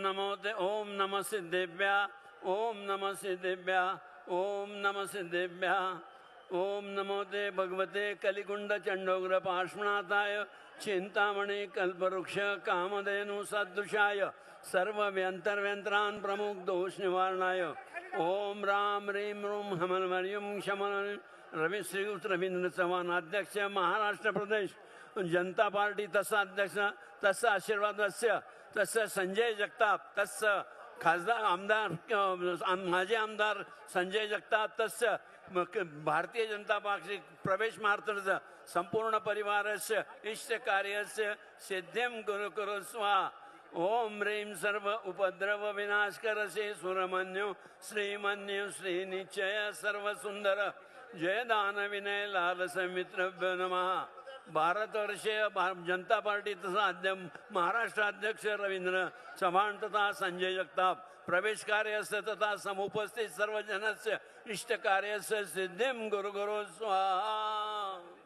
नमो ते ओम नमः सिद्धेभ्यः ओम नमः सिद्धेभ्यः ओम नमः सिद्धेभ्यः ओम नमो ते भगवते कलिकुंड चंडोग्र पार्श्वनाथाय चिंतामणि कल्पवृक्ष कामधेनु सदृशाय सर्व व्यंतरव्यंतरान प्रमुख दोष निवारणाय ओम राम रीम रूम हमलमरियम शमल रवि श्रीयुत रवींद्र चव्हाण अध्यक्ष महाराष्ट्र प्रदेश जनता पार्टी तसा अध्यक्ष तस्य आशीर्वादस्य तस्य संजय जगताप तस्य खासदार आमदार माजी आमदार संजय जगताप तस्य भारतीय जनता पक्षी प्रवेश मार्तस्य संपूर्ण परिवारस्य इष्ट कार्यस्य सिद्धिं कुरु कुरु स्वाहा ओम ह्रीं सर्व उपद्रव विनाशकर श्री सुरमन्यु श्रीमन्यु श्रीनिश्चय सर्व सुंदर जय दान विनय लाल समित्रभ्यो नमः। भारतवर्षीय जनता पार्टी तथा महाराष्ट्र अध्यक्ष रवींद्र चव्हाण तथा संजय जगताप प्रवेश कार्यस्य तथा समुपस्थित सर्व जनस्य इष्ट कार्यस्य सिद्धिं गुरु गुरु स्वाहा।